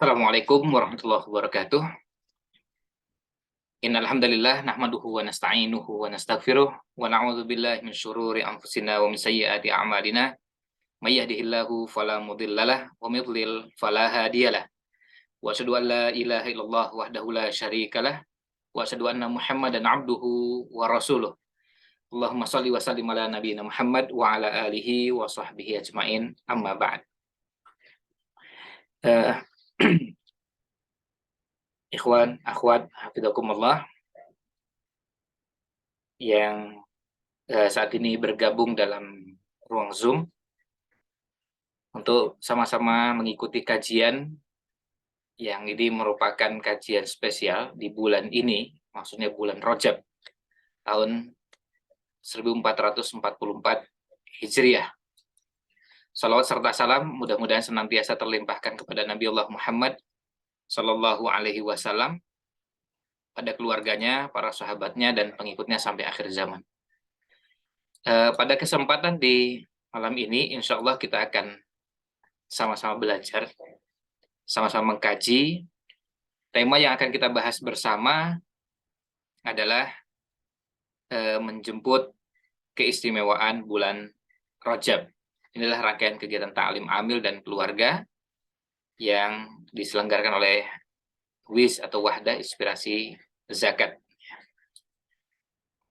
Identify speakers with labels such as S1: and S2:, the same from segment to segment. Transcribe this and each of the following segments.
S1: Assalamualaikum warahmatullahi wabarakatuh. Innal hamdalillah nahmaduhu wa nasta'inuhu wa nastaghfiruh wa na'udzu billahi min syururi anfusina wa min sayyiati a'malina. May yahdihillahu fala mudhillalah wa may yudhlil fala hadiyalah. Wa asyhadu an la ilaha illallah wahdahu la syarikalah wa asyhadu anna Muhammadan abduhu wa rasuluh. Allahumma shalli wa sallim ala nabiyyina Muhammad wa ala alihi wa sahbihi ajmain. Amma ba'd. Eh, Ikhwan, akhwat, hafizakumullah yang saat ini bergabung dalam ruang Zoom untuk sama-sama mengikuti kajian yang ini merupakan kajian spesial di bulan ini, maksudnya bulan Rajab tahun 1444 Hijriah. Salawat serta salam mudah-mudahan senantiasa terlimpahkan kepada Nabi Allah Muhammad Sallallahu Alaihi Wasallam, pada keluarganya, para sahabatnya, dan pengikutnya sampai akhir zaman. Pada kesempatan di malam ini, insya Allah kita akan sama-sama belajar, sama-sama mengkaji. Tema yang akan kita bahas bersama adalah menjemput keistimewaan bulan Rajab. Inilah rangkaian kegiatan ta'lim amil dan keluarga yang diselenggarakan oleh WIS atau Wahdah Inspirasi Zakat.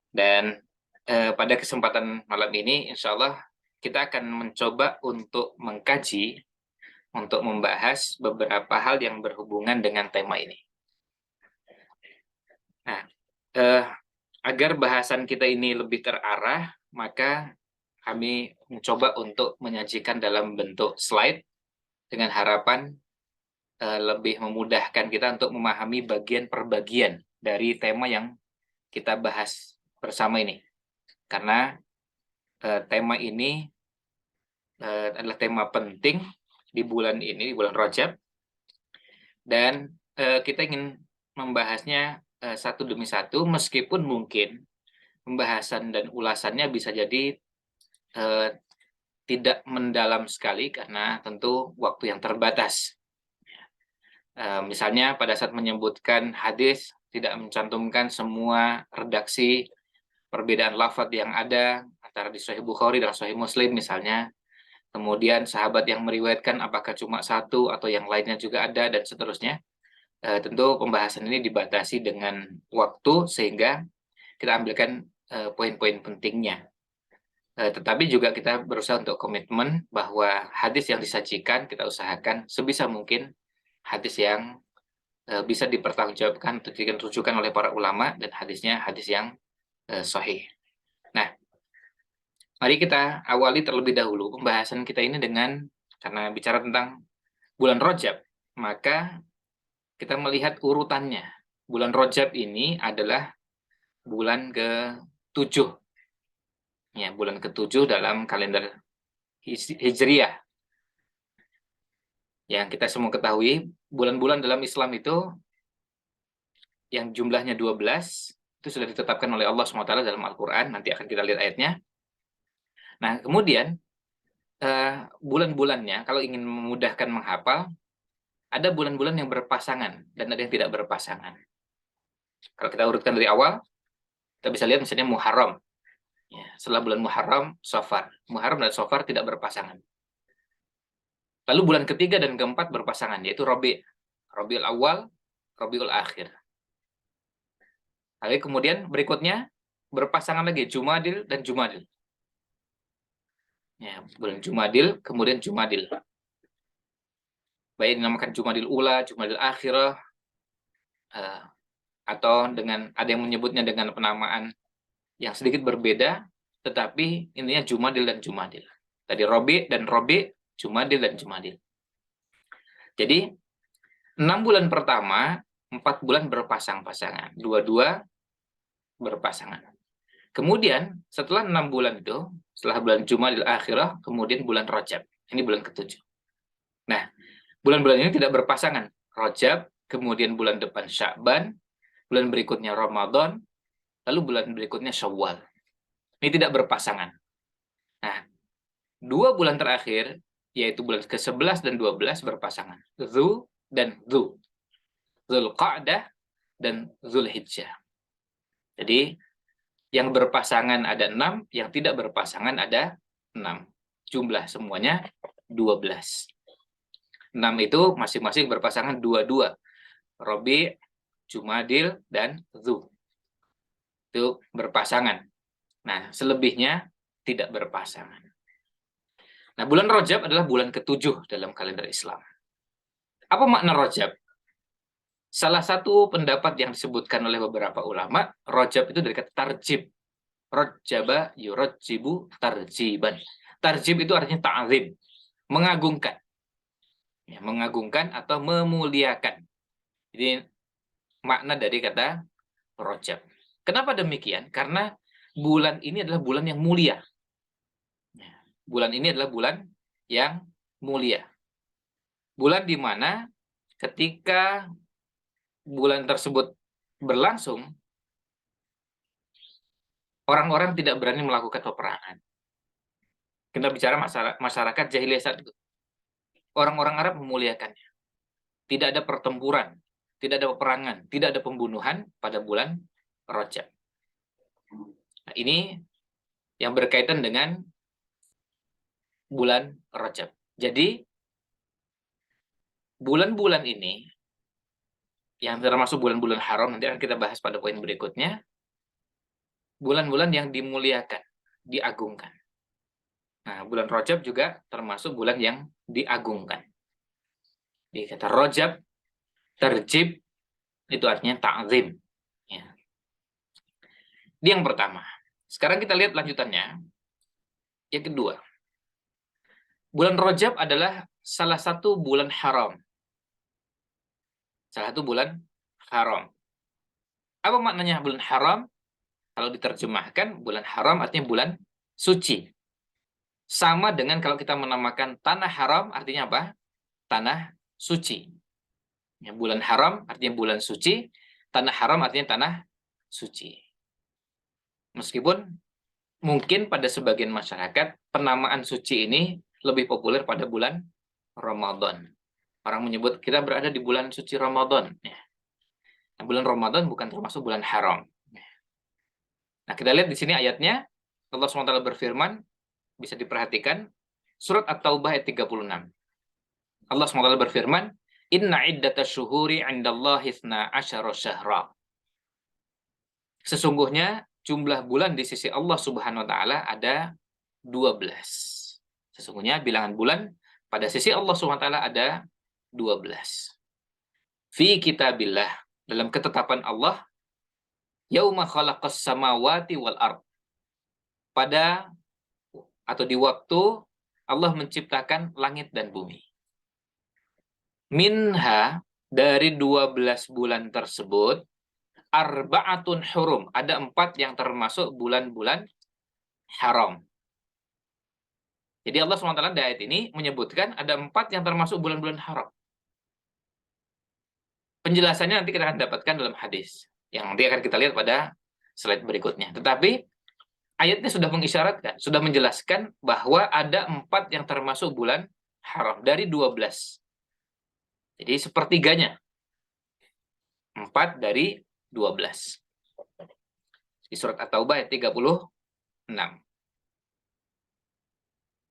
S1: Dan pada kesempatan malam ini, insya Allah kita akan mencoba untuk mengkaji, untuk membahas beberapa hal yang berhubungan dengan tema ini. Nah, agar bahasan kita ini lebih terarah, maka kami mencoba untuk menyajikan dalam bentuk slide dengan harapan lebih memudahkan kita untuk memahami bagian per bagian dari tema yang kita bahas bersama ini. Karena tema ini adalah tema penting di bulan ini, di bulan Rajab, dan kita ingin membahasnya satu demi satu, meskipun mungkin pembahasan dan ulasannya bisa jadi tidak mendalam sekali karena tentu waktu yang terbatas. Misalnya pada saat menyebutkan hadis tidak mencantumkan semua redaksi perbedaan lafadz yang ada antara di Sahih Bukhari dan Sahih Muslim misalnya. Kemudian sahabat yang meriwayatkan apakah cuma satu atau yang lainnya juga ada, dan seterusnya. Tentu pembahasan ini dibatasi dengan waktu sehingga kita ambilkan poin-poin pentingnya. Tetapi juga kita berusaha untuk komitmen bahwa hadis yang disajikan kita usahakan sebisa mungkin hadis yang bisa dipertanggungjawabkan atau dijadikan rujukan oleh para ulama, dan hadisnya hadis yang sahih. Nah, mari kita awali terlebih dahulu pembahasan kita ini dengan, karena bicara tentang bulan Rajab, maka kita melihat urutannya. Bulan Rajab ini adalah bulan ke-7. Ya, bulan ke-7 dalam kalender Hijriah. Yang kita semua ketahui, bulan-bulan dalam Islam itu yang jumlahnya 12, itu sudah ditetapkan oleh Allah SWT dalam Al-Quran, nanti akan kita lihat ayatnya. Nah, kemudian bulan-bulannya, kalau ingin memudahkan menghafal, ada bulan-bulan yang berpasangan, dan ada yang tidak berpasangan. Kalau kita urutkan dari awal, kita bisa lihat misalnya Muharram. Ya, setelah bulan Muharram, Safar. Muharram dan Safar tidak berpasangan. Lalu bulan ketiga dan keempat berpasangan, yaitu Rabiul Awal, Rabiul Akhir. Lalu kemudian berikutnya berpasangan lagi, Jumadil dan Jumadil. Ya, bulan Jumadil, kemudian Jumadil. Baik dinamakan Jumadil Ula, Jumadil Akhirah, atau dengan ada yang menyebutnya dengan penamaan yang sedikit berbeda, tetapi intinya Jumadil dan Jumadil. Tadi Rabi dan Rabi, Jumadil dan Jumadil. Jadi 6 bulan pertama, 4 bulan berpasang-pasangan, dua-dua berpasangan. Kemudian setelah 6 bulan itu, setelah bulan Jumadil Akhirah, kemudian bulan Rajab. Ini bulan ke-7. Nah, bulan-bulan ini tidak berpasangan. Rajab, kemudian bulan depan Sya'ban, bulan berikutnya Ramadan, lalu bulan berikutnya Syawal. Ini tidak berpasangan. Nah, 2 bulan terakhir, yaitu bulan ke-11 dan 12 berpasangan. dan Dzulqa'dah dan Dzulhijjah. Jadi yang berpasangan ada 6, yang tidak berpasangan ada 6. Jumlah semuanya 12. 6 itu masing-masing berpasangan 2-2. Rabi', Jumadil, dan Dzu. Itu berpasangan. Nah, selebihnya tidak berpasangan. Nah, bulan Rajab adalah bulan ke-7 dalam kalender Islam. Apa makna Rajab? Salah satu pendapat yang disebutkan oleh beberapa ulama, Rajab itu dari kata tarjib. Rajaba yurajjibu tarjiban. Tarjib itu artinya ta'zim, mengagungkan. Ya, mengagungkan atau memuliakan. Jadi makna dari kata Rajab. Kenapa demikian? Karena bulan ini adalah bulan yang mulia. Ya, bulan ini adalah bulan yang mulia. Bulan di mana ketika bulan tersebut berlangsung, orang-orang tidak berani melakukan peperangan. Kita bicara masyarakat jahiliyah saat itu. Orang-orang Arab memuliakannya. Tidak ada pertempuran, tidak ada peperangan, tidak ada pembunuhan pada bulan Rajab. Nah, ini yang berkaitan dengan bulan Rajab. Jadi, bulan-bulan ini, yang termasuk bulan-bulan haram, nanti akan kita bahas pada poin berikutnya, bulan-bulan yang dimuliakan, diagungkan. Nah, bulan Rajab juga termasuk bulan yang diagungkan. Di kata Rajab, terjib, itu artinya ta'zim. Ya. Ini yang pertama. Sekarang kita lihat lanjutannya. Yang kedua, bulan Rajab adalah salah satu bulan haram. Salah satu bulan haram. Apa maknanya bulan haram? Kalau diterjemahkan, bulan haram artinya bulan suci. Sama dengan kalau kita menamakan tanah haram, artinya apa? Tanah suci. Ya, bulan haram artinya bulan suci, tanah haram artinya tanah suci. Meskipun mungkin pada sebagian masyarakat, penamaan suci ini lebih populer pada bulan Ramadan. Orang menyebut kita berada di bulan suci Ramadan. Ya. Nah, bulan Ramadan bukan termasuk bulan haram. Nah, kita lihat di sini ayatnya, Allah SWT berfirman, bisa diperhatikan, surat At-Taubah ayat 36. Allah SWT berfirman, Inna iddata syuhuri indallahi 12 syahra. Sesungguhnya jumlah bulan di sisi Allah Subhanahu wa taala ada 12. Sesungguhnya bilangan bulan pada sisi Allah Subhanahu wa taala ada 12. Fi kitabillah, dalam ketetapan Allah, yauma khalaqas samawati wal ard. Pada atau di waktu Allah menciptakan langit dan bumi. Minha, dari 12 bulan tersebut, arba'atun hurum, ada 4 yang termasuk bulan-bulan haram. Jadi Allah SWT di ayat ini menyebutkan ada 4 yang termasuk bulan-bulan haram. Penjelasannya nanti kita akan dapatkan dalam hadis, yang nanti akan kita lihat pada slide berikutnya. Tetapi ayatnya sudah mengisyaratkan, sudah menjelaskan bahwa ada 4 yang termasuk bulan haram dari 12. Jadi sepertiganya. 4 dari 12. Di surat At-Taubah ayat 36.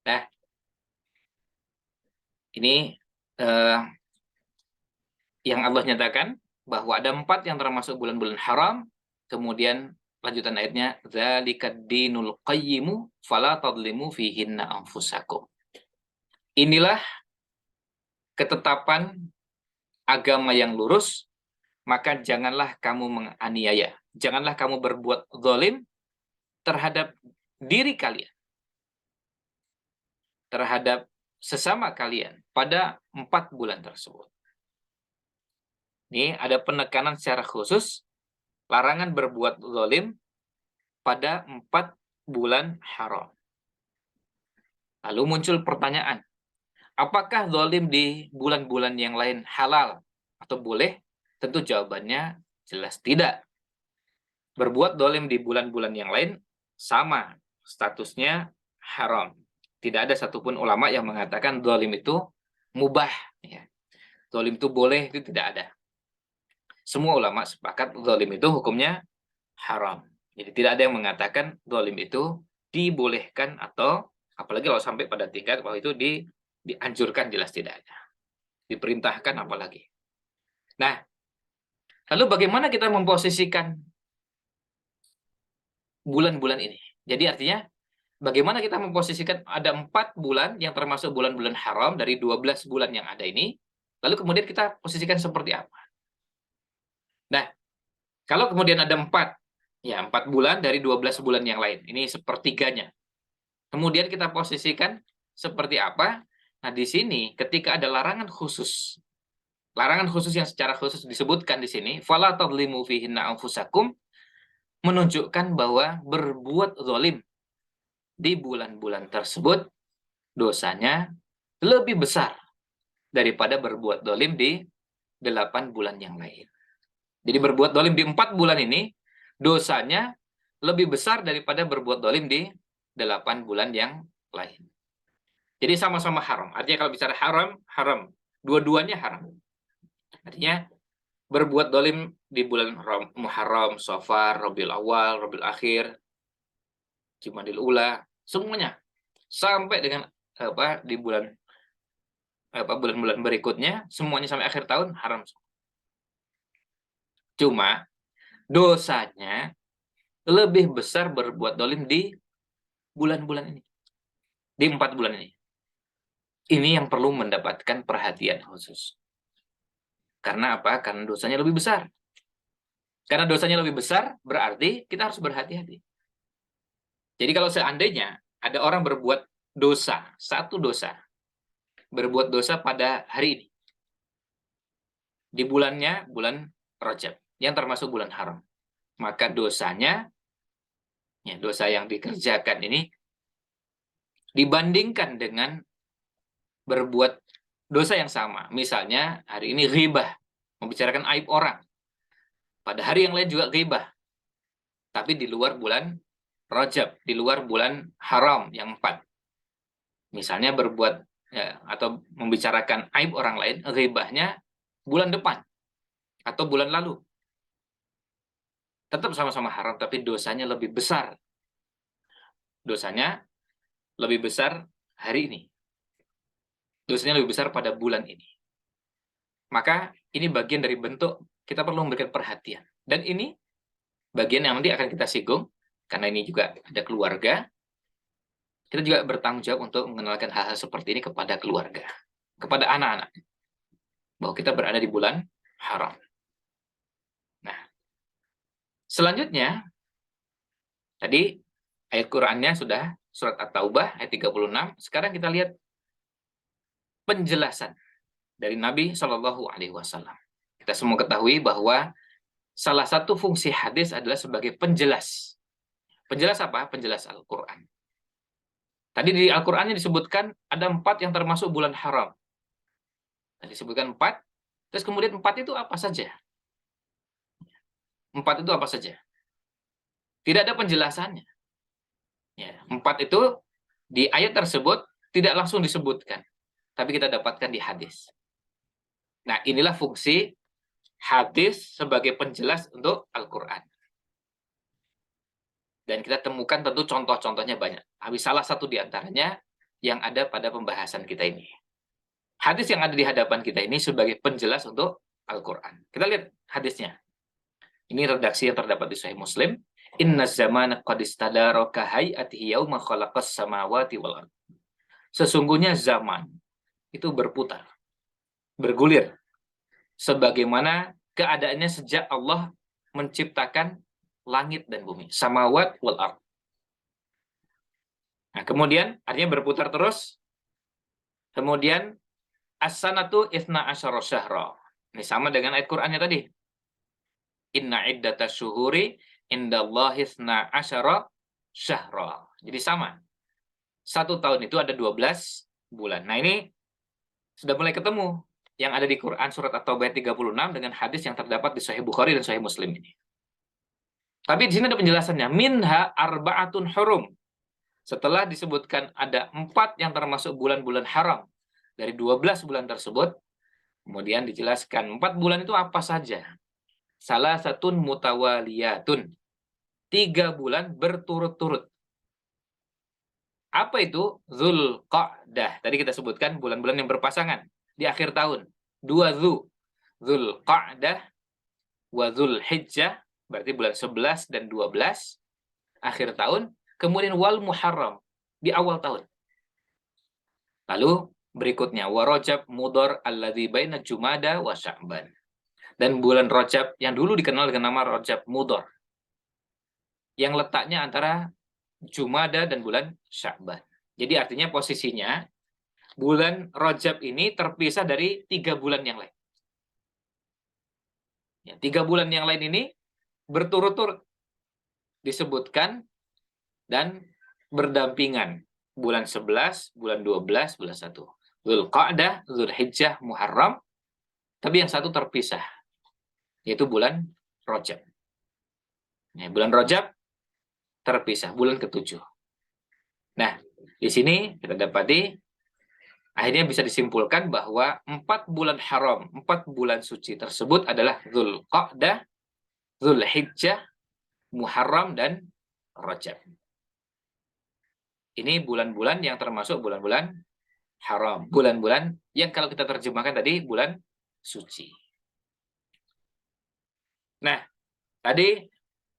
S1: Nah, ini yang Allah nyatakan bahwa ada 4 yang termasuk bulan-bulan haram, kemudian lanjutan ayatnya, Dzalikad dinul qayyimu fala tadlimu fihinna anfusakum. Inilah ketetapan agama yang lurus, maka janganlah kamu menganiaya, janganlah kamu berbuat zalim terhadap diri kalian, terhadap sesama kalian pada 4 bulan tersebut. Ini ada penekanan secara khusus, larangan berbuat zalim pada 4 bulan haram. Lalu muncul pertanyaan, apakah zalim di bulan-bulan yang lain halal atau boleh? Tentu jawabannya jelas tidak. Berbuat zalim di bulan-bulan yang lain sama statusnya haram. Tidak ada satupun ulama yang mengatakan zalim itu mubah. Ya. Zalim itu boleh, itu tidak ada. Semua ulama sepakat zalim itu hukumnya haram. Jadi tidak ada yang mengatakan zalim itu dibolehkan atau apalagi kalau sampai pada tingkat bahwa itu dianjurkan, jelas tidak ada. Diperintahkan apalagi. Nah, lalu bagaimana kita memposisikan bulan-bulan ini? Jadi artinya bagaimana kita memposisikan ada 4 bulan yang termasuk bulan-bulan haram dari 12 bulan yang ada ini, lalu kemudian kita posisikan seperti apa? Nah, kalau kemudian ada 4, ya 4 bulan dari 12 bulan yang lain, ini sepertiganya. Kemudian kita posisikan seperti apa? Nah, di sini ketika ada larangan khusus yang secara khusus disebutkan di sini, fala tadlimu fihinna anfusakum, menunjukkan bahwa berbuat zalim di bulan-bulan tersebut dosanya lebih besar daripada berbuat zalim di 8 bulan yang lain. Jadi berbuat zalim di 4 bulan ini dosanya lebih besar daripada berbuat zalim di 8 bulan yang lain. Jadi sama-sama haram. Artinya kalau bicara haram, haram. Dua-duanya haram. Artinya berbuat zalim di bulan Muharram, Safar, Rabiul Awal, Rabiul Akhir, Jumadil Ula, semuanya sampai dengan di bulan-bulan berikutnya, semuanya sampai akhir tahun haram. Cuma dosanya lebih besar berbuat zalim di bulan-bulan ini, di 4 bulan ini. Ini yang perlu mendapatkan perhatian khusus. Karena apa? Karena dosanya lebih besar. Karena dosanya lebih besar, berarti kita harus berhati-hati. Jadi kalau seandainya ada orang berbuat dosa, satu dosa, berbuat dosa pada hari ini, di bulannya, bulan Rajab, yang termasuk bulan haram, maka dosanya, ya, dosa yang dikerjakan ini, dibandingkan dengan berbuat dosa yang sama. Misalnya, hari ini ghibah, membicarakan aib orang. Pada hari yang lain juga ghibah, tapi di luar bulan Rajab, di luar bulan haram yang 4. Misalnya berbuat ya, atau membicarakan aib orang lain, ghibahnya bulan depan atau bulan lalu. Tetap sama-sama haram, tapi dosanya lebih besar. Dosanya lebih besar hari ini. Dosanya lebih besar pada bulan ini. Maka ini bagian dari bentuk kita perlu memberikan perhatian. Dan ini bagian yang nanti akan kita singgung, karena ini juga ada keluarga. Kita juga bertanggung jawab untuk mengenalkan hal-hal seperti ini kepada keluarga, kepada anak-anak, bahwa kita berada di bulan haram. Nah, selanjutnya, tadi ayat Qur'annya sudah surat At-Taubah ayat 36. Sekarang kita lihat penjelasan dari Nabi Shallallahu Alaihi Wasallam. Kita semua ketahui bahwa salah satu fungsi hadis adalah sebagai penjelas. Penjelas apa? Penjelas Al-Quran. Tadi di Al-Qurannya disebutkan ada 4 yang termasuk bulan haram. Tadi disebutkan 4, terus kemudian 4 itu apa saja? 4 itu apa saja? Tidak ada penjelasannya. Ya, 4 itu di ayat tersebut tidak langsung disebutkan, tapi kita dapatkan di hadis. Nah, inilah fungsi hadis sebagai penjelas untuk Al-Quran. Dan kita temukan tentu contoh-contohnya banyak. Habis salah satu di antaranya yang ada pada pembahasan kita ini. Hadis yang ada di hadapan kita ini sebagai penjelas untuk Al-Quran. Kita lihat hadisnya. Ini redaksi yang terdapat di Sahih Muslim. Inna zamana qad istadara ka hay'atihi yauma khalaqas samawati wal ardh. Sesungguhnya zaman itu berputar, bergulir, sebagaimana keadaannya sejak Allah menciptakan langit dan bumi, samawat wal ardh. Nah, kemudian artinya berputar terus. Kemudian as-sanatu itsna asyara syahra. Ini sama dengan ayat Qur'annya tadi. Inna iddatas syuhuri indallahi itsna asyara syahra. Jadi sama. 1 tahun itu ada 12 bulan. Nah, ini sudah mulai ketemu yang ada di Quran surat At-Taubah 36 dengan hadis yang terdapat di Sahih Bukhari dan Sahih Muslim ini. Tapi di sini ada penjelasannya. Minha arba'atun hurum. Setelah disebutkan ada 4 yang termasuk bulan-bulan haram dari 12 bulan tersebut, Kemudian dijelaskan 4 bulan itu apa saja. Salah satu mutawaliyatun. 3 bulan berturut-turut. Apa itu? Zulqa'dah. Tadi kita sebutkan bulan-bulan yang berpasangan di akhir tahun. 2 Zulqa'dah wa Zulhijjah, berarti bulan 11 dan 12 akhir tahun. Kemudian wal Muharram di awal tahun. Lalu berikutnya wa Rajab Mudhar alladzi baina Jumada wa Sya'ban. Dan bulan Rajab yang dulu dikenal dengan nama Rajab Mudhar, yang letaknya antara Jumada dan bulan Sya'ban. Jadi artinya posisinya bulan Rajab ini terpisah dari 3 bulan yang lain. Ya, 3 bulan yang lain ini berturut-turut disebutkan dan berdampingan. Bulan 11, bulan 12, bulan 1. Zulqa'dah, Zulhijjah, Muharram. Tapi yang satu terpisah, yaitu bulan Rajab. Ya, bulan Rajab terpisah, bulan ke-7. Nah, di sini kita dapati akhirnya bisa disimpulkan bahwa 4 bulan haram, 4 bulan suci tersebut adalah Zulqa'dah, Zulhijjah, Muharram, dan Rajab. Ini bulan-bulan yang termasuk bulan-bulan haram. Bulan-bulan yang kalau kita terjemahkan tadi, bulan suci. Nah, tadi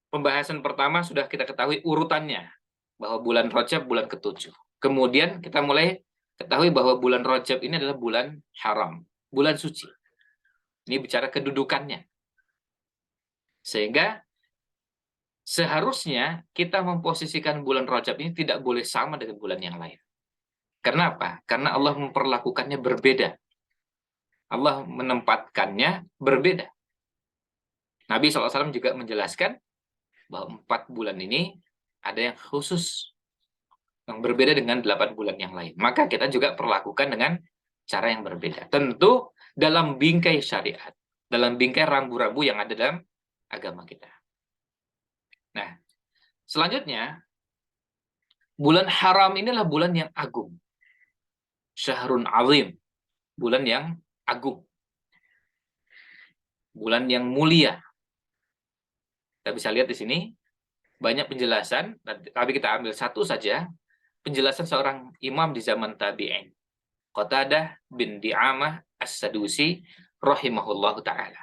S1: pembahasan pertama sudah kita ketahui urutannya, bahwa bulan Rajab bulan ke-7. Kemudian kita mulai ketahui bahwa bulan Rajab ini adalah bulan haram, bulan suci. Ini bicara kedudukannya. Sehingga seharusnya kita memposisikan bulan Rajab ini tidak boleh sama dengan bulan yang lain. Karena apa? Karena Allah memperlakukannya berbeda. Allah menempatkannya berbeda. Nabi SAW juga menjelaskan bahwa 4 bulan ini ada yang khusus, yang berbeda dengan 8 bulan yang lain. Maka kita juga perlakukan dengan cara yang berbeda. Tentu dalam bingkai syariat, dalam bingkai rambu-rambu yang ada dalam agama kita. Nah, selanjutnya, bulan haram inilah bulan yang agung. Syahrun azim, bulan yang agung. Bulan yang mulia. Kita bisa lihat di sini, banyak penjelasan, tapi kita ambil satu saja, penjelasan seorang imam di zaman tabi'in. Qatadah bin Di'amah As-Sadusi rahimahullahu ta'ala.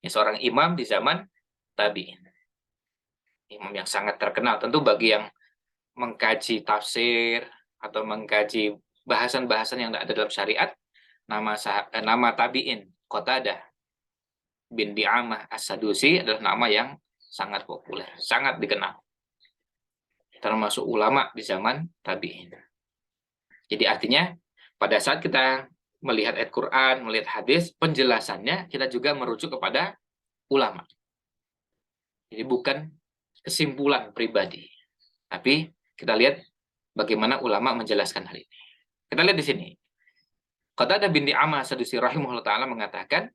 S1: Ini seorang imam di zaman tabi'in. Imam yang sangat terkenal. Tentu bagi yang mengkaji tafsir atau mengkaji bahasan-bahasan yang ada dalam syariat, nama tabi'in Qatadah bin Di'amah As-Sadusi adalah nama yang sangat populer, sangat dikenal. Termasuk ulama di zaman tabi'in. Jadi artinya pada saat kita melihat ayat Quran, melihat hadis, penjelasannya kita juga merujuk kepada ulama. Jadi bukan kesimpulan pribadi. Tapi kita lihat bagaimana ulama menjelaskan hal ini. Kita lihat di sini. Qatadah bin Di'amah As-Sadusi rahimahullah ta'ala mengatakan,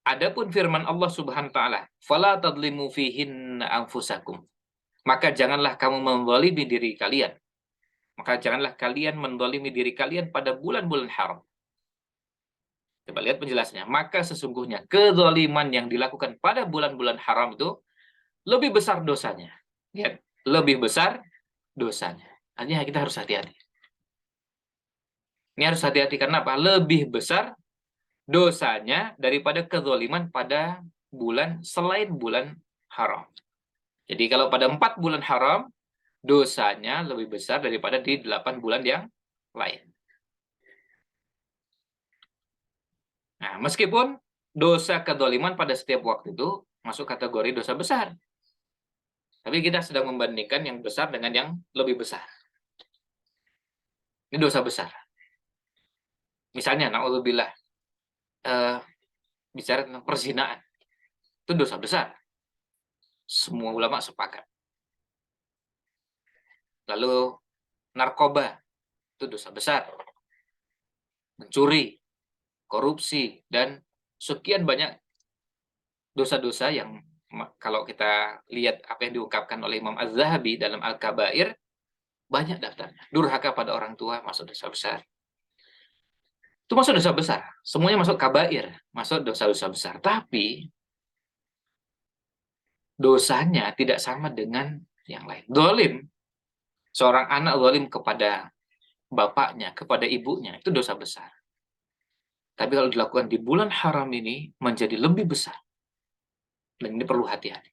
S1: adapun firman Allah Subhanahu wa taala, "Fala tadlimu fihinna anfusakum." Maka janganlah kamu menzalimi diri kalian. Maka janganlah kalian menzalimi diri kalian pada bulan-bulan haram. Coba lihat penjelasannya. Maka sesungguhnya kezaliman yang dilakukan pada bulan-bulan haram itu lebih besar dosanya. Lihat, lebih besar dosanya. Artinya kita harus hati-hati. Ini harus hati-hati karena apa? Lebih besar dosanya daripada kezaliman pada bulan selain bulan haram. Jadi kalau pada 4 bulan haram, dosanya lebih besar daripada di 8 bulan yang lain. Nah, meskipun dosa kezaliman pada setiap waktu itu masuk kategori dosa besar. Tapi kita sedang membandingkan yang besar dengan yang lebih besar. Ini dosa besar. Misalnya, na'udzubillah, bicara tentang perzinaan. Itu dosa besar. Semua ulama sepakat. Lalu narkoba, itu dosa besar. Mencuri, korupsi, dan sekian banyak dosa-dosa yang kalau kita lihat apa yang diungkapkan oleh Imam Az-Zahabi dalam Al-Kabair, banyak daftarnya. Durhaka pada orang tua masuk dosa besar. Itu masuk dosa besar. Semuanya masuk kabair, masuk dosa-dosa besar. Tapi dosanya tidak sama dengan yang lain. Zalim, seorang anak zalim kepada bapaknya, kepada ibunya, itu dosa besar. Tapi kalau dilakukan di bulan haram ini menjadi lebih besar. Dan ini perlu hati-hati.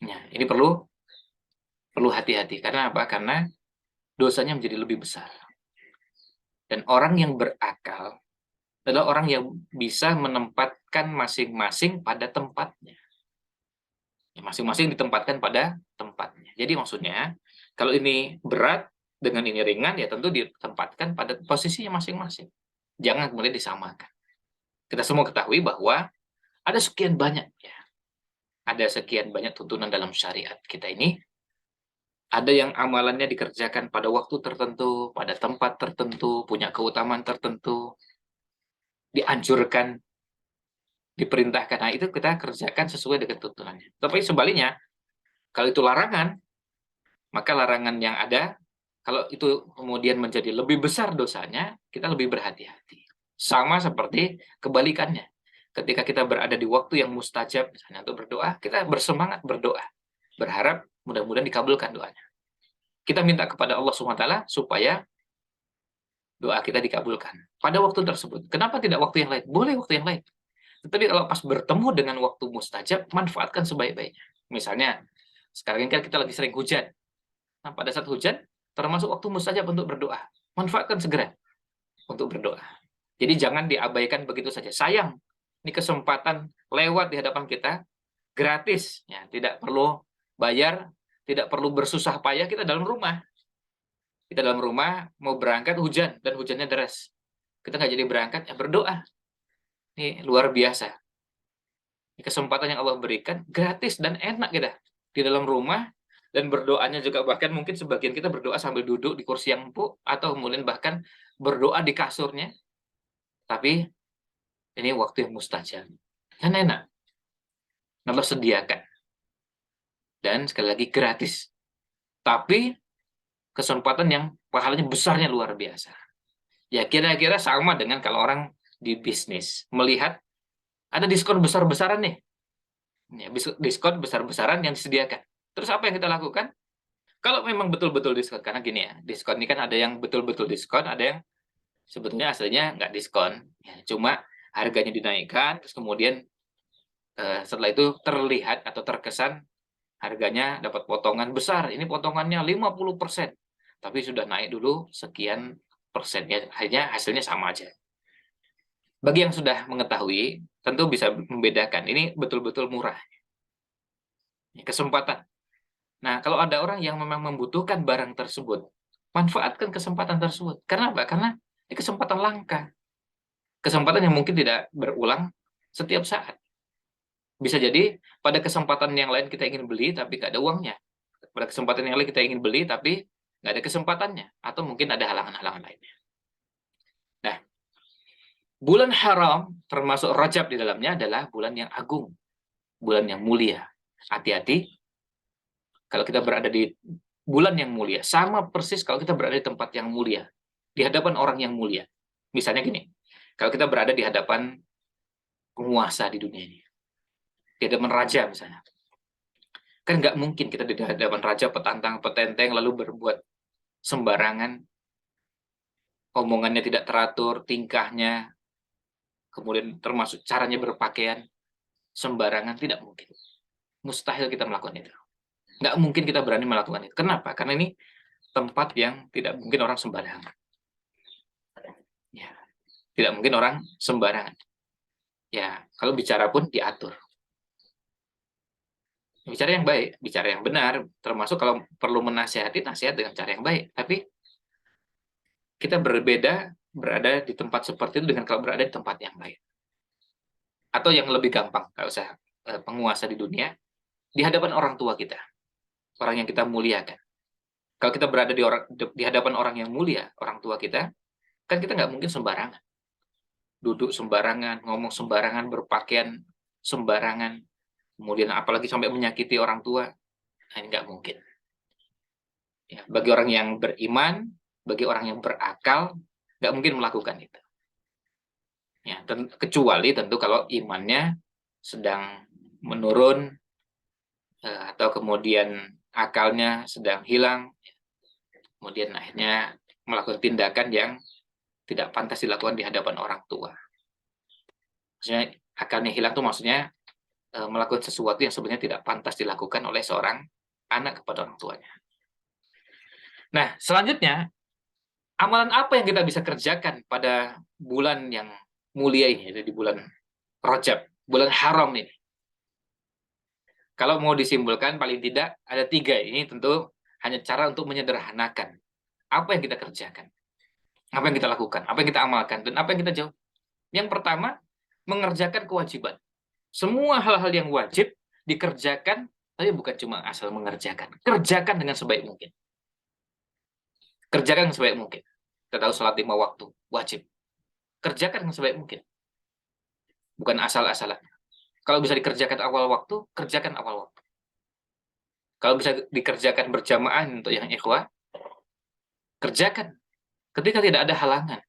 S1: Ya, ini perlu hati-hati. Karena apa? Karena dosanya menjadi lebih besar. Dan orang yang berakal adalah orang yang bisa menempatkan masing-masing pada tempatnya. Masing-masing ditempatkan pada tempatnya. Jadi maksudnya, kalau ini berat dengan ini ringan, ya tentu ditempatkan pada posisinya masing-masing. Jangan kemudian disamakan. Kita semua ketahui bahwa ada sekian banyak, ya, ada sekian banyak tuntunan dalam syariat kita ini. Ada yang amalannya dikerjakan pada waktu tertentu, pada tempat tertentu, punya keutamaan tertentu, dianjurkan, diperintahkan. Nah, itu kita kerjakan sesuai dengan tuntunannya. Tapi sebaliknya, kalau itu larangan, maka larangan yang ada, kalau itu kemudian menjadi lebih besar dosanya, kita lebih berhati-hati. Sama seperti kebalikannya. Ketika kita berada di waktu yang mustajab, misalnya untuk berdoa, kita bersemangat berdoa. Berharap mudah-mudahan dikabulkan doanya. Kita minta kepada Allah SWT supaya doa kita dikabulkan pada waktu tersebut. Kenapa tidak waktu yang lain? Boleh waktu yang lain. Tetapi kalau pas bertemu dengan waktu mustajab, manfaatkan sebaik-baiknya. Misalnya, sekarang ini kan kita lagi sering hujan. Nah, pada saat hujan, termasuk waktu mustajab untuk berdoa. Manfaatkan segera untuk berdoa. Jadi jangan diabaikan begitu saja. Sayang, ini kesempatan lewat di hadapan kita, gratis. Ya, tidak perlu bayar, tidak perlu bersusah payah, kita dalam rumah. Kita dalam rumah, mau berangkat hujan, dan hujannya deras. Kita nggak jadi berangkat, ya berdoa. Ini luar biasa. Ini kesempatan yang Allah berikan, gratis dan enak kita. Di dalam rumah, dan berdoanya juga bahkan mungkin sebagian kita berdoa sambil duduk di kursi yang empuk, atau kemudian bahkan berdoa di kasurnya. Tapi ini waktu yang mustajab. Kan enak. Allah sediakan. Dan sekali lagi gratis. Tapi kesempatan yang pahalanya besarnya luar biasa. Ya kira-kira sama dengan kalau orang di bisnis. Melihat ada diskon besar-besaran nih. Ya, diskon besar-besaran yang disediakan. Terus apa yang kita lakukan? Kalau memang betul-betul diskon, karena gini ya, diskon ini kan ada yang betul-betul diskon, ada yang sebetulnya aslinya nggak diskon. Ya, cuma harganya dinaikkan, terus kemudian setelah itu terlihat atau terkesan harganya dapat potongan besar. Ini potongannya 50%. Tapi sudah naik dulu sekian persen. Ya, hanya hasilnya sama aja. Bagi yang sudah mengetahui, tentu bisa membedakan. Ini betul-betul murah. Kesempatan. Nah, kalau ada orang yang memang membutuhkan barang tersebut, manfaatkan kesempatan tersebut. Karena apa? Karena ini kesempatan langka. Kesempatan yang mungkin tidak berulang setiap saat. Bisa jadi pada kesempatan yang lain kita ingin beli, tapi nggak ada uangnya. Pada kesempatan yang lain kita ingin beli, tapi nggak ada kesempatannya. Atau mungkin ada halangan-halangan lainnya. Nah, bulan haram, termasuk Rajab di dalamnya, adalah bulan yang agung. Bulan yang mulia. Hati-hati, kalau kita berada di bulan yang mulia, sama persis kalau kita berada di tempat yang mulia, di hadapan orang yang mulia. Misalnya gini, kalau kita berada di hadapan penguasa di dunia ini, di hadapan raja misalnya, kan nggak mungkin kita di hadapan raja petantang, petenteng, lalu berbuat sembarangan, omongannya tidak teratur, tingkahnya, kemudian termasuk caranya berpakaian, sembarangan, tidak mungkin. Mustahil kita melakukan itu. Nggak mungkin kita berani melakukan itu. Kenapa? Karena ini tempat yang tidak mungkin orang sembarangan. Ya, tidak mungkin orang sembarangan. Ya, kalau bicara pun diatur. Bicara yang baik, bicara yang benar, termasuk kalau perlu menasihati, nasihat dengan cara yang baik. Tapi kita berbeda berada di tempat seperti itu dengan kalau berada di tempat yang baik. Atau yang lebih gampang, kalau saya penguasa di dunia, di hadapan orang tua kita, orang yang kita muliakan. Kalau kita berada di hadapan orang yang mulia, orang tua kita, kan kita nggak mungkin sembarangan. Duduk sembarangan, ngomong sembarangan, berpakaian sembarangan, kemudian apalagi sampai menyakiti orang tua, nah ini nggak mungkin. Ya, bagi orang yang beriman, bagi orang yang berakal, nggak mungkin melakukan itu. Ya, kecuali tentu kalau imannya sedang menurun, atau kemudian akalnya sedang hilang, kemudian akhirnya melakukan tindakan yang tidak pantas dilakukan di hadapan orang tua. Maksudnya akalnya hilang tuh maksudnya melakukan sesuatu yang sebenarnya tidak pantas dilakukan oleh seorang anak kepada orang tuanya. Nah, selanjutnya, amalan apa yang kita bisa kerjakan pada bulan yang mulia ini, yaitu di bulan Rajab, bulan haram ini? Kalau mau disimpulkan, paling tidak ada 3. Ini tentu hanya cara untuk menyederhanakan apa yang kita kerjakan, apa yang kita lakukan, apa yang kita amalkan, dan apa yang kita jauh. Yang pertama, mengerjakan kewajiban. Semua hal-hal yang wajib dikerjakan, tapi bukan cuma asal mengerjakan. Kerjakan dengan sebaik mungkin. Kerjakan dengan sebaik mungkin. Kita tahu sholat 5 waktu, wajib. Kerjakan dengan sebaik mungkin. Bukan asal-asalan. Kalau bisa dikerjakan awal waktu, kerjakan awal waktu. Kalau bisa dikerjakan berjamaah untuk yang ikhwah, kerjakan. Ketika tidak ada halangan.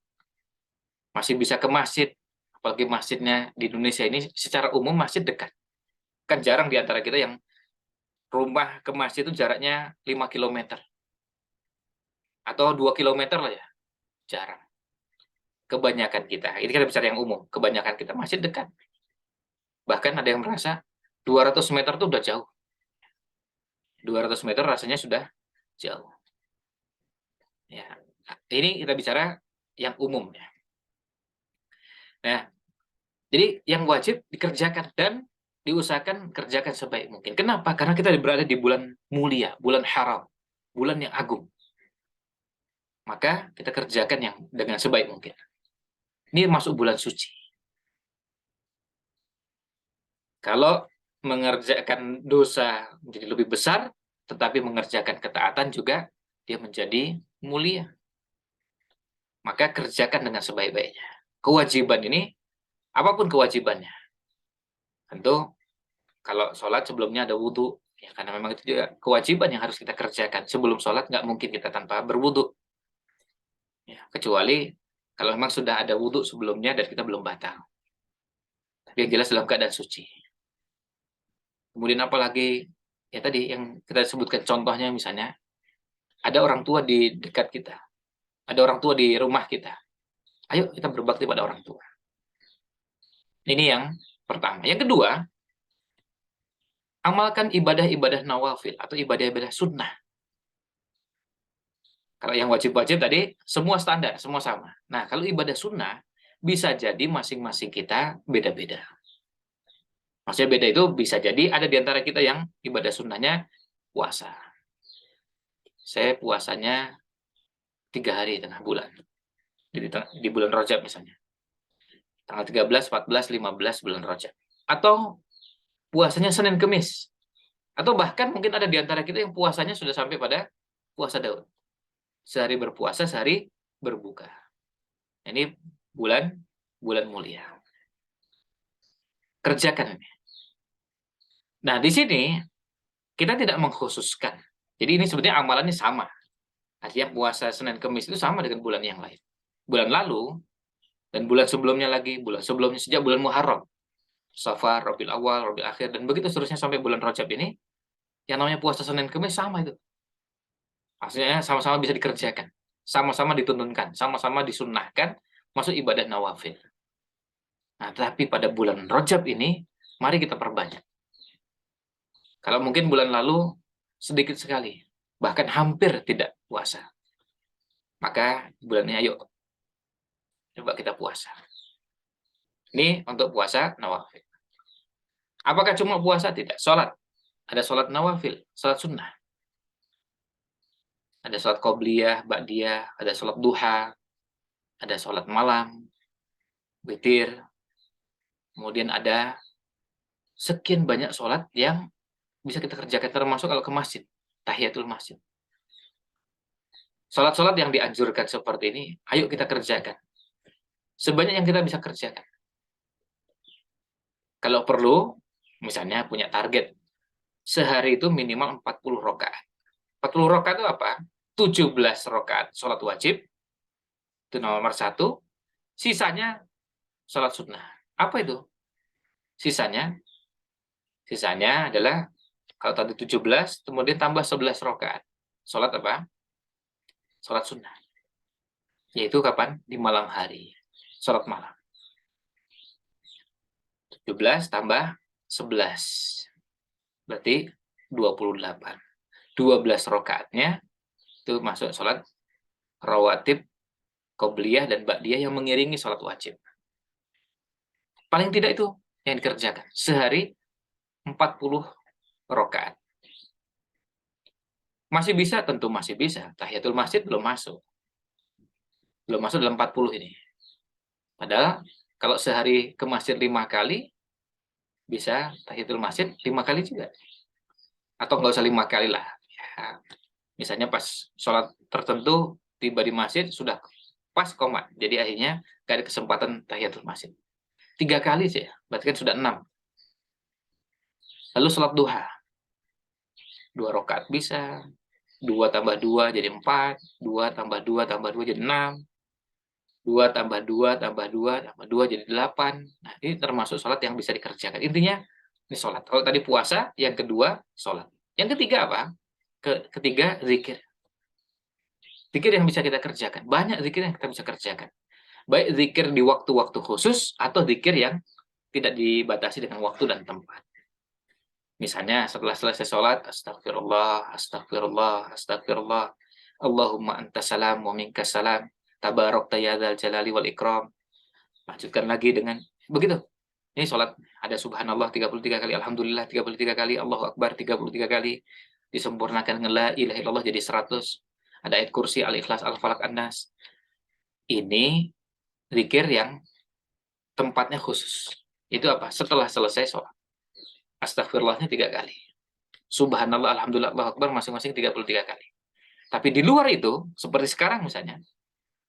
S1: Masih bisa ke masjid, apalagi masjidnya di Indonesia ini secara umum masjid dekat. Kan jarang di antara kita yang rumah ke masjid itu jaraknya 5 km. Atau 2 km lah ya. Jarang. Kebanyakan kita, ini kita bicara yang umum, kebanyakan kita masjid dekat. Bahkan ada yang merasa 200 meter itu udah jauh. 200 meter rasanya sudah jauh. Ya, ini kita bicara yang umum ya. Nah, jadi yang wajib dikerjakan dan diusahakan kerjakan sebaik mungkin. Kenapa? Karena kita berada di bulan mulia, bulan haram, bulan yang agung. Maka kita kerjakan yang dengan sebaik mungkin. Ini masuk bulan suci. Kalau mengerjakan dosa menjadi lebih besar, tetapi mengerjakan ketaatan juga dia menjadi mulia. Maka kerjakan dengan sebaik-baiknya. Kewajiban ini, apapun kewajibannya. Tentu, kalau sholat sebelumnya ada wudhu, ya karena memang itu juga kewajiban yang harus kita kerjakan. Sebelum sholat nggak mungkin kita tanpa berwudhu. Ya, kecuali kalau memang sudah ada wudhu sebelumnya dan kita belum batal. Tapi yang jelas dalam keadaan suci. Kemudian apalagi, ya tadi yang kita sebutkan contohnya misalnya, ada orang tua di dekat kita. Ada orang tua di rumah kita. Ayo kita berbakti pada orang tua. Ini yang pertama. Yang kedua, amalkan ibadah-ibadah nawafil atau ibadah-ibadah sunnah. Kalau yang wajib-wajib tadi, semua standar, semua sama. Nah, kalau ibadah sunnah, bisa jadi masing-masing kita beda-beda. Maksudnya beda itu bisa jadi ada di antara kita yang ibadah sunnahnya puasa. Saya puasanya 3 hari tengah bulan. Di bulan Rajab misalnya. Tanggal 13, 14, 15 bulan Rajab. Atau puasanya Senin Kemis. Atau bahkan mungkin ada di antara kita yang puasanya sudah sampai pada puasa Daud. Sehari berpuasa, sehari berbuka. Ini bulan mulia. Kerjakan ini. Nah, di sini kita tidak mengkhususkan. Jadi ini sebenarnya amalannya sama. Artinya puasa Senin Kemis itu sama dengan bulan yang lain. Bulan lalu dan bulan sebelumnya lagi, bulan sebelumnya sejak bulan Muharram. Safar, Rabiul Awal, Rabiul Akhir, dan begitu seterusnya sampai bulan Rajab ini, yang namanya puasa Senin Kemis sama itu. Maksudnya sama-sama bisa dikerjakan, sama-sama dituntunkan, sama-sama disunnahkan, masuk ibadah nawafil. Nah, tapi pada bulan Rajab ini, mari kita perbanyak. Kalau mungkin bulan lalu, sedikit sekali, bahkan hampir tidak puasa. Maka bulan ini ayo, coba kita puasa. Ini untuk puasa nawafil. Apakah cuma puasa? Tidak. Sholat. Ada sholat nawafil, sholat sunnah. Ada sholat qobliyah, ba'diyah, ada sholat duha, ada sholat malam, witir. Kemudian ada sekian banyak sholat yang bisa kita kerjakan, termasuk kalau ke masjid, tahiyatul masjid. Sholat-sholat yang dianjurkan seperti ini, ayo kita kerjakan. Sebanyak yang kita bisa kerjakan. Kalau perlu, misalnya punya target, sehari itu minimal 40 rakaat. 40 rakaat itu apa? 17 rakaat sholat wajib, Itu nomor 1. Sisanya sholat sunnah. Apa itu? Sisanya adalah kalau tadi 17, kemudian tambah 11 rakaat. Sholat apa? Sholat sunnah. Yaitu kapan? Di malam hari. Sholat malam. 17 tambah 11. Berarti 28. 12 rakaatnya itu masuk sholat rawatib, qobliyah, dan ba'diyah yang mengiringi sholat wajib. Paling tidak itu yang dikerjakan. Sehari 40 rakaat. Masih bisa? Tentu masih bisa. Tahiyatul masjid belum masuk. Belum masuk dalam 40 ini. Padahal kalau sehari ke masjid 5 kali, bisa tahiyatul masjid 5 kali juga. Atau nggak usah 5 kali lah. Ya, misalnya pas sholat tertentu, tiba di masjid, sudah pas komat. Jadi akhirnya nggak ada kesempatan tahiyatul masjid. 3 kali sih, berarti kan sudah 6. Lalu sholat duha. 2 rakaat bisa. 2 tambah 2 jadi 4. 2 tambah 2 tambah 2 jadi 6. 2 tambah 2 tambah 2 tambah 2 jadi 8. Nah, ini termasuk sholat yang bisa dikerjakan. Intinya, ini sholat. Kalau tadi puasa, yang kedua, sholat. Yang ketiga apa? Ketiga, zikir. Zikir yang bisa kita kerjakan. Banyak zikir yang kita bisa kerjakan. Baik zikir di waktu-waktu khusus, atau zikir yang tidak dibatasi dengan waktu dan tempat. Misalnya, setelah selesai sholat, astagfirullah, astagfirullah, astagfirullah. Allahumma antas salam wa minkas salam. Tabarakta ya dzal jalali wal ikram. Lanjutkan lagi dengan begitu. Ini sholat, ada subhanallah 33 kali, alhamdulillah 33 kali, Allahu akbar 33 kali. Disempurnakan dengan la ilaha illallah jadi 100. Ada ayat kursi, al-ikhlas, al-falak, an-nas. Ini zikir yang tempatnya khusus. Itu apa? Setelah selesai sholat. Astagfirullahnya 3 kali. Subhanallah, alhamdulillah, Allahu akbar masing-masing 33 kali. Tapi di luar itu, seperti sekarang misalnya,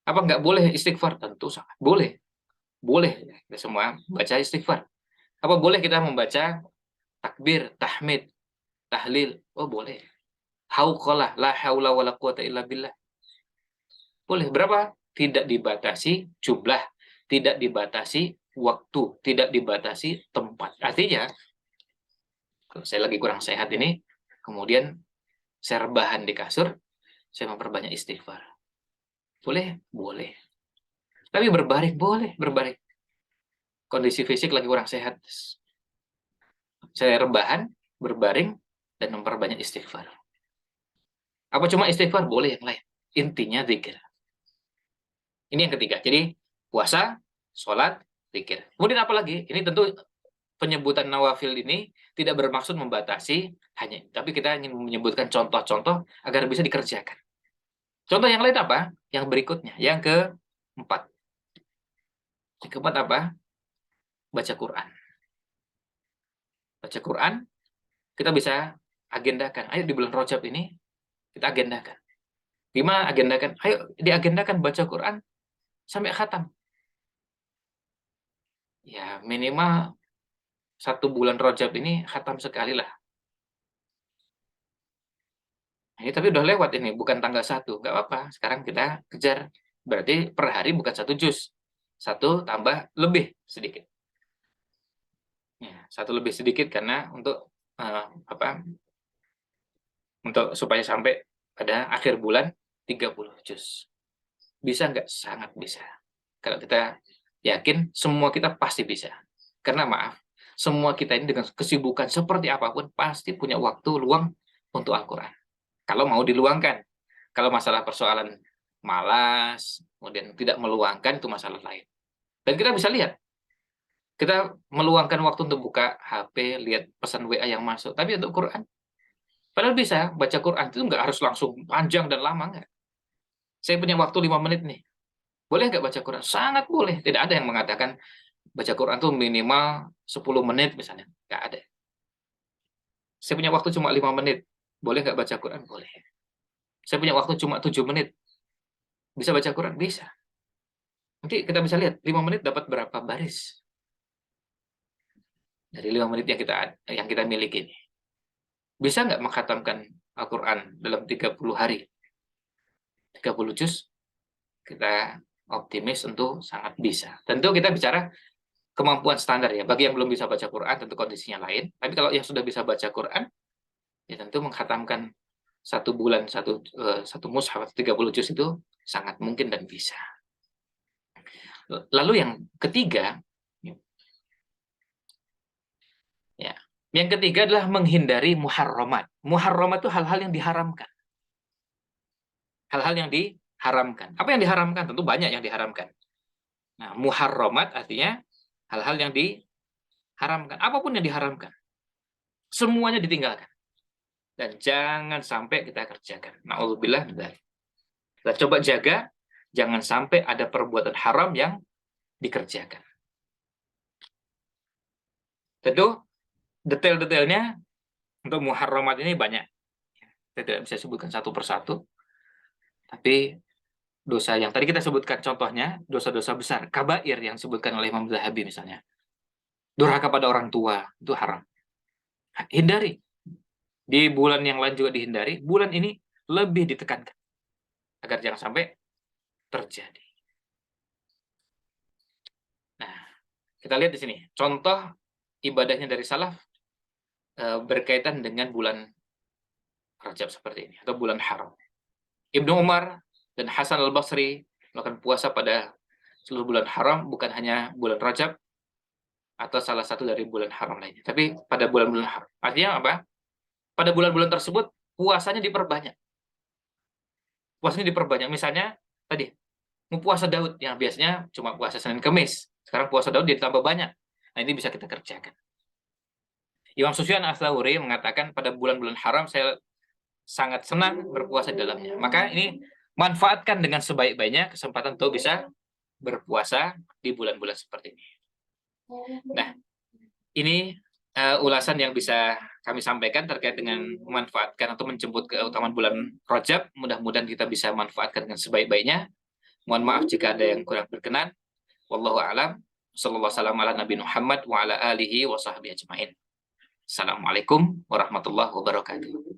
S1: apa nggak boleh istighfar? Tentu sangat boleh. Boleh kita semua baca istighfar. Apa boleh kita membaca takbir, tahmid, tahlil? Oh boleh. Hauqalah, la haula wala quwata illa billah. Boleh. Berapa? Tidak dibatasi jumlah, tidak dibatasi waktu, tidak dibatasi tempat. Artinya, kalau saya lagi kurang sehat ini, kemudian saya rebahan di kasur, saya memperbanyak istighfar. Boleh? Boleh. Tapi berbaring? Boleh, berbaring. Kondisi fisik lagi kurang sehat. Saya rebahan, berbaring, dan memperbanyak istighfar. Apa cuma istighfar? Boleh yang lain. Intinya zikir. Ini yang ketiga. Jadi, puasa, sholat, zikir. Kemudian apa lagi? Ini tentu penyebutan nawafil ini tidak bermaksud membatasi hanya, tapi kita ingin menyebutkan contoh-contoh agar bisa dikerjakan. Contoh yang lain apa? Yang berikutnya, yang keempat. Yang keempat apa? Baca Quran. Baca Quran, kita bisa agendakan. Ayo di bulan Rajab ini, kita agendakan. Gimana agendakan? Ayo diagendakan baca Quran sampai khatam. Ya, minimal 1 bulan Rajab ini khatam sekali lah. Ini tapi udah lewat ini, bukan tanggal 1. Nggak apa-apa, sekarang kita kejar. Berarti per hari bukan 1 juz. 1 tambah lebih sedikit. Ya, 1 lebih sedikit karena untuk untuk supaya sampai pada akhir bulan 30 juz. Bisa nggak? Sangat bisa. Kalau kita yakin, semua kita pasti bisa. Karena maaf, semua kita ini dengan kesibukan seperti apapun pasti punya waktu luang untuk Al-Quran. Kalau mau diluangkan. Kalau masalah persoalan malas, kemudian tidak meluangkan, itu masalah lain. Dan kita bisa lihat, kita meluangkan waktu untuk buka HP, lihat pesan WA yang masuk. Tapi untuk Quran, padahal bisa baca Quran itu nggak harus langsung panjang dan lama, nggak. Saya punya waktu 5 menit nih. Boleh nggak baca Quran? Sangat boleh. Tidak ada yang mengatakan baca Quran itu minimal 10 menit misalnya. Nggak ada. Saya punya waktu cuma 5 menit. Boleh nggak baca Quran? Boleh. Saya punya waktu cuma 7 menit. Bisa baca Quran? Bisa. Nanti kita bisa lihat, 5 menit dapat berapa baris. Dari 5 menit yang kita miliki ini. Bisa nggak mengkhatamkan Al-Quran dalam 30 hari? 30 juz? Kita optimis tentu sangat bisa. Tentu kita bicara kemampuan standar ya. Bagi yang belum bisa baca Quran tentu kondisinya lain. Tapi kalau yang sudah bisa baca Quran, ya tentu menghatamkan 1 bulan satu mushaf 30 juz itu sangat mungkin dan bisa. Lalu yang ketiga, ya, yang ketiga adalah menghindari muharramat. Muharramat itu hal-hal yang diharamkan. Hal-hal yang diharamkan. Apa yang diharamkan? Tentu banyak yang diharamkan. Nah, muharramat artinya hal-hal yang diharamkan. Apapun yang diharamkan. Semuanya ditinggalkan. Dan jangan sampai kita kerjakan. Na'udzubillah. Kita coba jaga, jangan sampai ada perbuatan haram yang dikerjakan. Tentu, detail-detailnya untuk muharramat ini banyak. Saya tidak bisa sebutkan satu persatu. Tapi dosa yang tadi kita sebutkan contohnya, dosa-dosa besar, kabair yang disebutkan oleh Imam Zahabi misalnya. Durhaka pada orang tua, itu haram. Hindari. Di bulan yang lain juga dihindari, bulan ini lebih ditekankan. Agar jangan sampai terjadi. Nah, kita lihat di sini. Contoh ibadahnya dari salaf berkaitan dengan bulan Rajab seperti ini, atau bulan haram. Ibnu Umar dan Hasan al-Basri melakukan puasa pada seluruh bulan haram, bukan hanya bulan Rajab, atau salah satu dari bulan haram lainnya. Tapi pada bulan-bulan haram. Artinya apa? Pada bulan-bulan tersebut, puasanya diperbanyak. Puasanya diperbanyak. Misalnya, tadi, mau puasa Daud, yang biasanya cuma puasa Senin Kemis. Sekarang puasa Daud ditambah banyak. Nah, ini bisa kita kerjakan. Imam Sufyan Ats-Tsauri mengatakan, pada bulan-bulan haram, saya sangat senang berpuasa di dalamnya. Maka ini, manfaatkan dengan sebaik-baiknya kesempatan untuk bisa berpuasa di bulan-bulan seperti ini. Nah, ini ulasan yang bisa kami sampaikan terkait dengan memanfaatkan atau menjemput keutamaan bulan Rajab. Mudah-mudahan kita bisa manfaatkan dengan sebaik-baiknya. Mohon maaf jika ada yang kurang berkenan. Wallahu a'lam. Sallallahu alaihi ala Nabi Muhammad wa ala alihi wa sahbihi ajmain. Assalamualaikum warahmatullahi wabarakatuh.